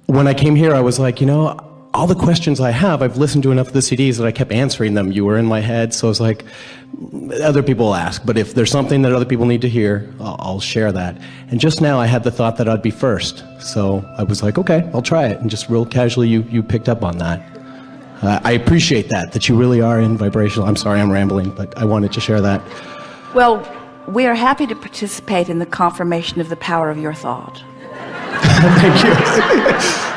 when I came here, I was like, all the questions I have, I've listened to enough of the CDs that I kept answering them. You were in my head, so I was like, other people will ask, but if there's something that other people need to hear, I'll share that. And just now I had the thought that I'd be first. So I was like, okay, I'll try it. And just real casually, you picked up on that. I appreciate that you really are in vibrational. I'm sorry I'm rambling, but I wanted to share that. Well, we are happy to participate in the confirmation of the power of your thought. Thank you.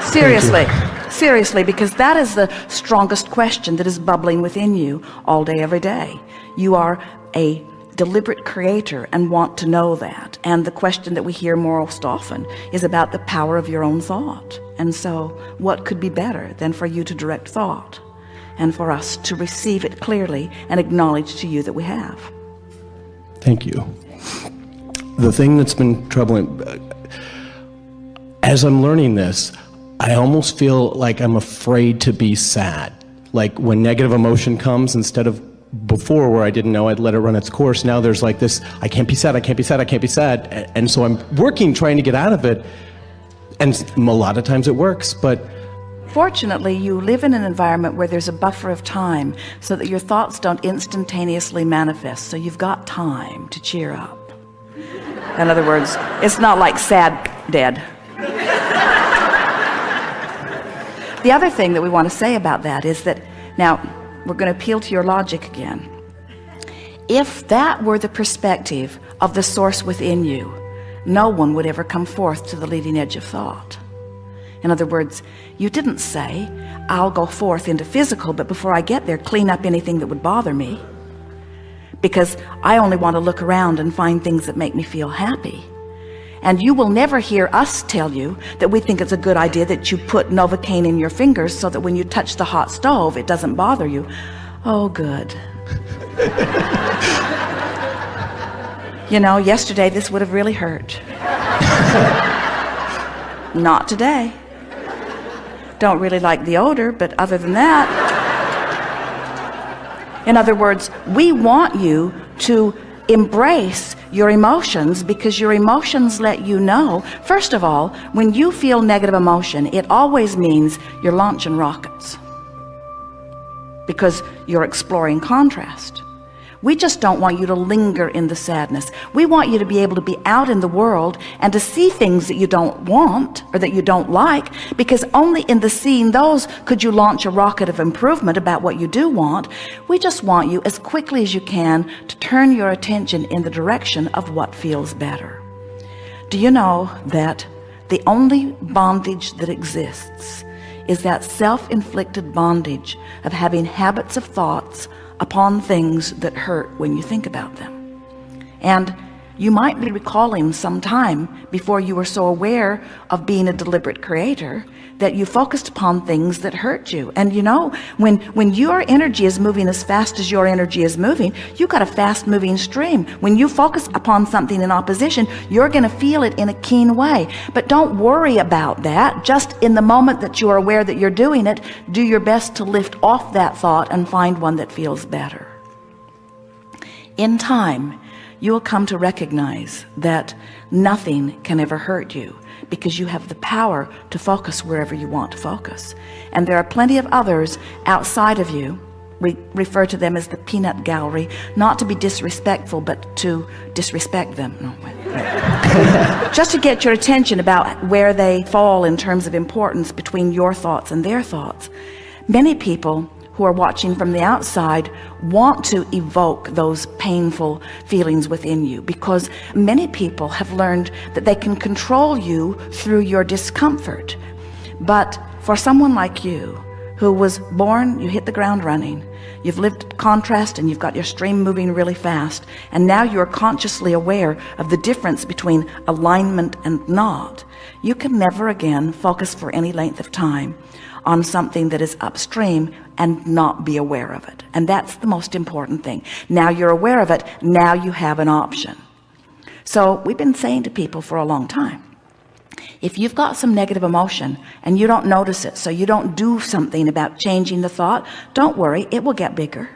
Seriously. Thank you. Seriously, because that is the strongest question that is bubbling within you all day, every day. You are a deliberate creator and want to know that. And the question that we hear most often is about the power of your own thought. And so what could be better than for you to direct thought and for us to receive it clearly and acknowledge to you that we have? Thank you. The thing that's been troubling, as I'm learning this, I almost feel like I'm afraid to be sad. Like when negative emotion comes, instead of before where I didn't know, I'd let it run its course. Now there's like this, I can't be sad, I can't be sad, I can't be sad. And so I'm working, trying to get out of it. And a lot of times it works, but... Fortunately, you live in an environment where there's a buffer of time so that your thoughts don't instantaneously manifest. So you've got time to cheer up. In other words, it's not like sad dead. The other thing that we want to say about that is that, now, we're going to appeal to your logic again. If that were the perspective of the source within you, no one would ever come forth to the leading edge of thought. In other words, you didn't say, I'll go forth into physical, but before I get there, clean up anything that would bother me, because I only want to look around and find things that make me feel happy. And you will never hear us tell you that we think it's a good idea that you put Novocaine in your fingers so that when you touch the hot stove, it doesn't bother you. Oh, good. Yesterday this would have really hurt. Not today. Don't really like the odor, but other than that. In other words, we want you to embrace your emotions, because your emotions let you know, first of all, when you feel negative emotion, it always means you're launching rockets, because you're exploring contrast. We just don't want you to linger in the sadness. We want you to be able to be out in the world and to see things that you don't want or that you don't like, because only in the seeing those could you launch a rocket of improvement about what you do want. We just want you, as quickly as you can, to turn your attention in the direction of what feels better. Do you know that the only bondage that exists is that self-inflicted bondage of having habits of thoughts upon things that hurt when you think about them? And you might be recalling some time before you were so aware of being a deliberate creator that you focused upon things that hurt you. And when your energy is moving as fast as your energy is moving, you've got a fast moving stream. When you focus upon something in opposition, you're going to feel it in a keen way. But don't worry about that. Just in the moment that you are aware that you're doing it, do your best to lift off that thought and find one that feels better. In time, you will come to recognize that nothing can ever hurt you, because you have the power to focus wherever you want to focus. And there are plenty of others outside of you. We refer to them as the peanut gallery, not to be disrespectful, but to disrespect them. No, wait. Just to get your attention about where they fall in terms of importance between your thoughts and their thoughts. Many people who are watching from the outside want to evoke those painful feelings within you, because many people have learned that they can control you through your discomfort. But for someone like you, who was born, you hit the ground running, you've lived contrast and you've got your stream moving really fast, and now you're consciously aware of the difference between alignment and not, you can never again focus for any length of time on something that is upstream and not be aware of it. And that's the most important thing. Now you're aware of it, now you have an option. So we've been saying to people for a long time, if you've got some negative emotion and you don't notice it, so you don't do something about changing the thought, don't worry, it will get bigger.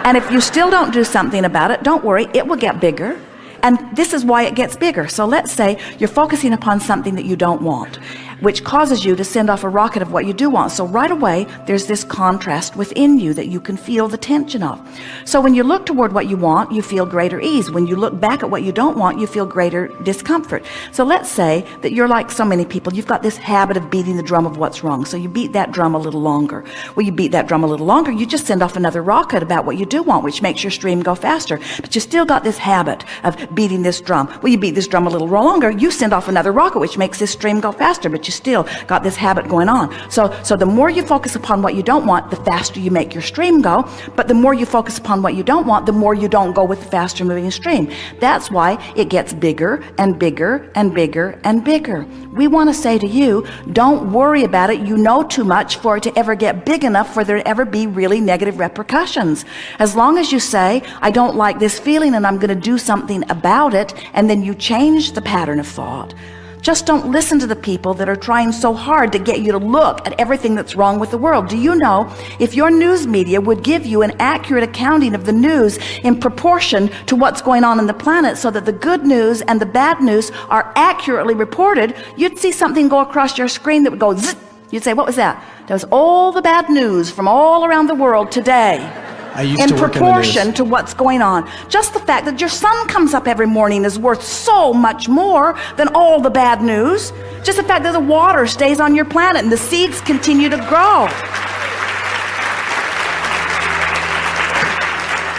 And if you still don't do something about it, don't worry, it will get bigger. And this is why it gets bigger. So let's say you're focusing upon something that you don't want, which causes you to send off a rocket of what you do want. So right away, there's this contrast within you that you can feel the tension of. So when you look toward what you want, you feel greater ease. When you look back at what you don't want, you feel greater discomfort. So let's say that you're like so many people. You've got this habit of beating the drum of what's wrong. So you beat that drum a little longer. Well, you beat that drum a little longer, you just send off another rocket about what you do want, which makes your stream go faster. But you still got this habit of beating this drum. Well, you beat this drum a little longer, you send off another rocket, which makes this stream go faster, but you still got this habit going on. So the more you focus upon what you don't want, the faster you make your stream go. But the more you focus upon what you don't want, the more you don't go with the faster moving stream. That's why it gets bigger and bigger and bigger and bigger. We want to say to you, don't worry about it. You know too much for it to ever get big enough for there to ever be really negative repercussions. As long as you say, I don't like this feeling and I'm going to do something about it, and then you change the pattern of thought. Just don't listen to the people that are trying so hard to get you to look at everything that's wrong with the world. Do you know, if your news media would give you an accurate accounting of the news in proportion to what's going on in the planet, so that the good news and the bad news are accurately reported, you'd see something go across your screen that would go zzz. You'd say, what was that? That was all the bad news from all around the world today. In proportion to what's going on. Just the fact that your sun comes up every morning is worth so much more than all the bad news. Just the fact that the water stays on your planet and the seeds continue to grow.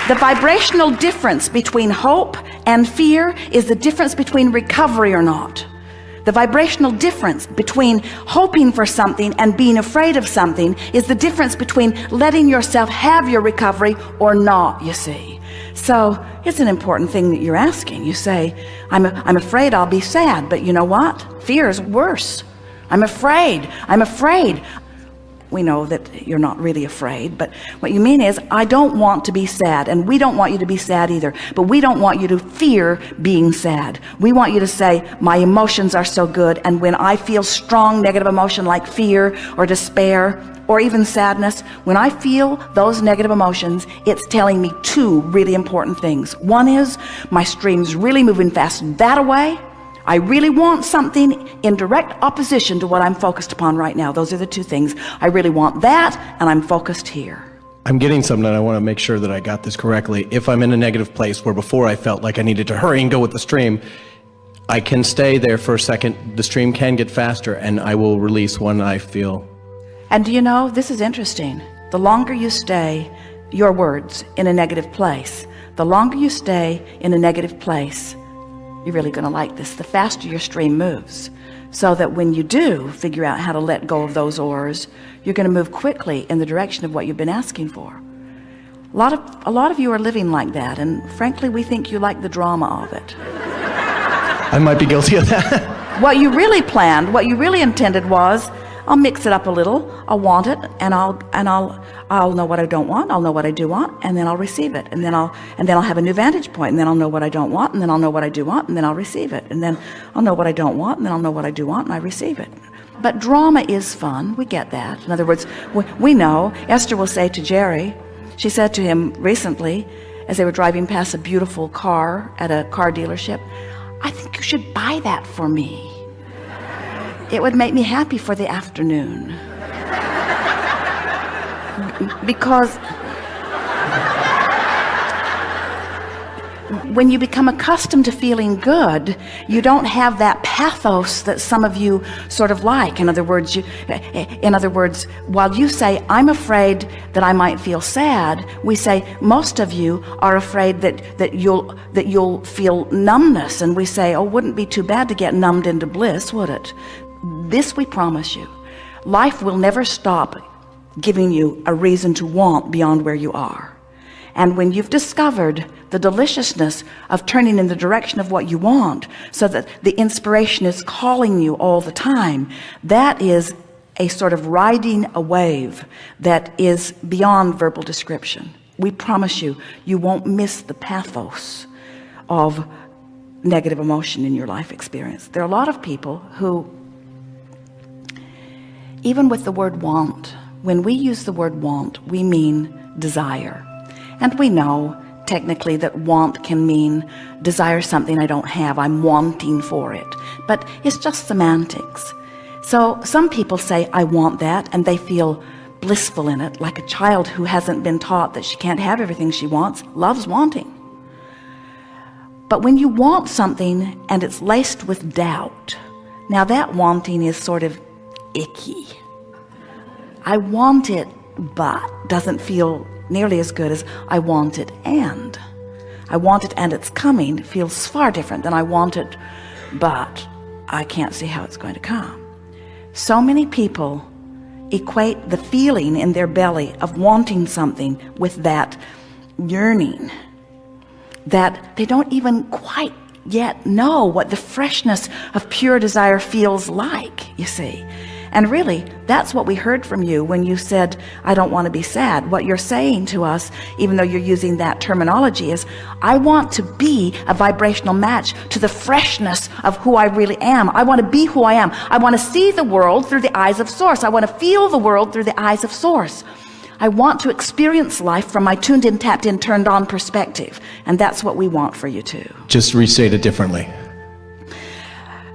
The vibrational difference between hope and fear is the difference between recovery or not. The vibrational difference between hoping for something and being afraid of something is the difference between letting yourself have your recovery or not, you see. So it's an important thing that you're asking. You say, I'm afraid I'll be sad, but you know what? Fear is worse. I'm afraid. We know that you're not really afraid, but what you mean is, I don't want to be sad, and we don't want you to be sad either, but we don't want you to fear being sad. We want you to say, my emotions are so good, and when I feel strong negative emotion like fear or despair or even sadness, when I feel those negative emotions, it's telling me two really important things. One is, my stream's really moving fast that way. I really want something in direct opposition to what I'm focused upon right now. Those are the two things. I really want that, and I'm focused here. I'm getting something, and I want to make sure that I got this correctly. If I'm in a negative place where before I felt like I needed to hurry and go with the stream, I can stay there for a second. The stream can get faster, and I will release when I feel. And do you know, this is interesting. The longer you stay, your words, in a negative place, the longer you stay in a negative place, you're really going to like this, the faster your stream moves. So that when you do figure out how to let go of those oars, you're going to move quickly in the direction of what you've been asking for. A lot of you are living like that, and frankly, we think you like the drama of it. I might be guilty of that. What you really planned, what you really intended was, I'll mix it up a little. I'll want it, and I'll know what I don't want. I'll know what I do want, and then I'll receive it. And then I'll have a new vantage point, and then I'll know what I don't want, and then I'll know what I do want, and then I'll receive it. And then I'll know what I don't want, and then I'll know what I do want, and I receive it. But drama is fun. We get that. In other words, we know. Esther will say to Jerry, she said to him recently, as they were driving past a beautiful car at a car dealership, I think you should buy that for me. It would make me happy for the afternoon. Because when you become accustomed to feeling good, you don't have that pathos that some of you sort of like. In other words, while you say, I'm afraid that I might feel sad, we say most of you are afraid that you'll feel numbness, and we say, oh, wouldn't be too bad to get numbed into bliss, would it? This we promise you. Life will never stop giving you a reason to want beyond where you are. And when you've discovered the deliciousness of turning in the direction of what you want, so that the inspiration is calling you all the time, that is a sort of riding a wave that is beyond verbal description. We promise you, you won't miss the pathos of negative emotion in your life experience. There are a lot of people who, even with the word want, when we use the word want, we mean desire. And we know technically that want can mean desire something I don't have. I'm wanting for it. But it's just semantics. So some people say, I want that, and they feel blissful in it, like a child who hasn't been taught that she can't have everything she wants, loves wanting. But when you want something and it's laced with doubt, now that wanting is sort of icky. I want it, but doesn't feel nearly as good as I want it and. I want it and it's coming feels far different than I want it, but I can't see how it's going to come. So many people equate the feeling in their belly of wanting something with that yearning, that they don't even quite yet know what the freshness of pure desire feels like, you see. And really, that's what we heard from you when you said, I don't want to be sad. What you're saying to us, even though you're using that terminology, is I want to be a vibrational match to the freshness of who I really am. I want to be who I am. I want to see the world through the eyes of Source. I want to feel the world through the eyes of Source. I want to experience life from my tuned in, tapped in, turned on perspective. And that's what we want for you too. Just restate it differently.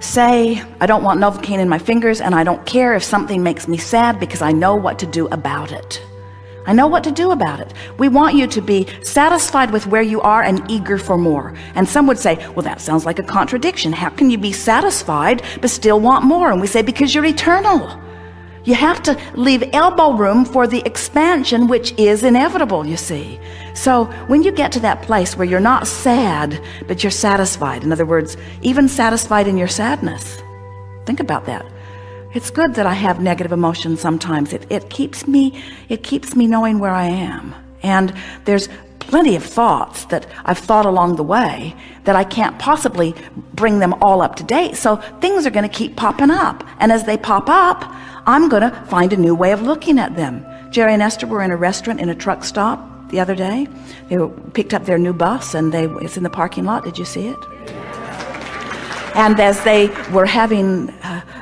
Say, I don't want Novocaine in my fingers, and I don't care if something makes me sad because I know what to do about it. I know what to do about it. We want you to be satisfied with where you are and eager for more. And some would say, well, that sounds like a contradiction. How can you be satisfied but still want more? And we say, because you're eternal. You have to leave elbow room for the expansion, which is inevitable, you see. So when you get to that place where you're not sad, but you're satisfied, in other words, even satisfied in your sadness, think about that. It's good that I have negative emotions sometimes. It keeps me knowing where I am. And there's plenty of thoughts that I've thought along the way that I can't possibly bring them all up to date. So things are going to keep popping up. And as they pop up, I'm going to find a new way of looking at them. Jerry and Esther were in a restaurant in a truck stop the other day. They picked up their new bus, and it's in the parking lot. Did you see it? And as they were having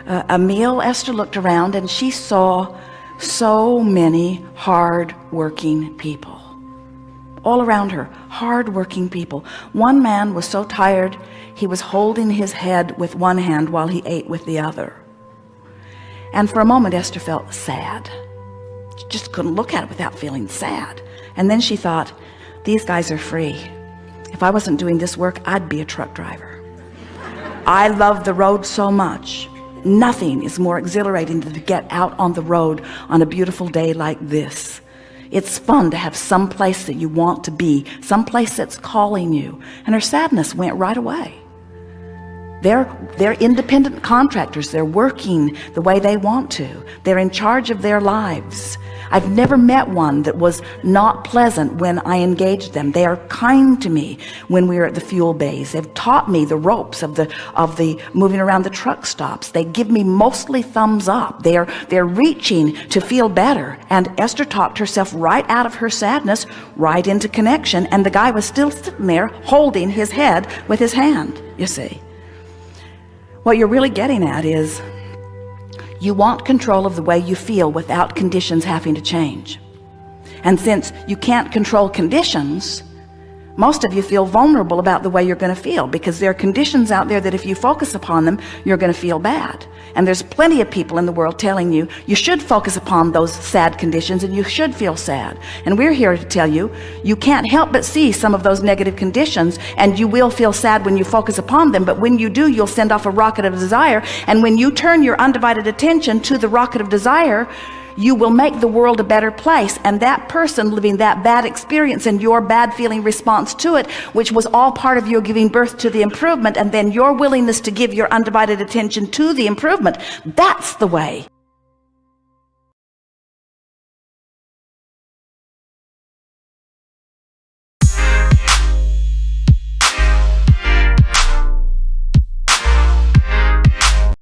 a meal, Esther looked around and she saw so many hard-working people. All around her, hard-working people. One man was so tired, he was holding his head with one hand while he ate with the other. And for a moment, Esther felt sad. She just couldn't look at it without feeling sad. And then she thought, these guys are free. If I wasn't doing this work, I'd be a truck driver. I love the road so much. Nothing is more exhilarating than to get out on the road on a beautiful day like this. It's fun to have some place that you want to be, some place that's calling you. And her sadness went right away. They're independent contractors. They're working the way they want to. They're in charge of their lives. I've never met one that was not pleasant when I engaged them. They are kind to me when we are at the fuel bays. They've taught me the ropes of the moving around the truck stops. They give me mostly thumbs up. They're reaching to feel better. And Esther talked herself right out of her sadness, right into connection. And the guy was still sitting there holding his head with his hand, you see. What you're really getting at is you want control of the way you feel without conditions having to change. And since you can't control conditions, most of you feel vulnerable about the way you're going to feel, because there are conditions out there that if you focus upon them, you're going to feel bad. And there's plenty of people in the world telling you you should focus upon those sad conditions and you should feel sad. And we're here to tell you, you can't help but see some of those negative conditions, and you will feel sad when you focus upon them. But when you do, you'll send off a rocket of desire. And when you turn your undivided attention to the rocket of desire, you will make the world a better place. And that person living that bad experience and your bad feeling response to it, which was all part of your giving birth to the improvement, and then your willingness to give your undivided attention to the improvement, that's the way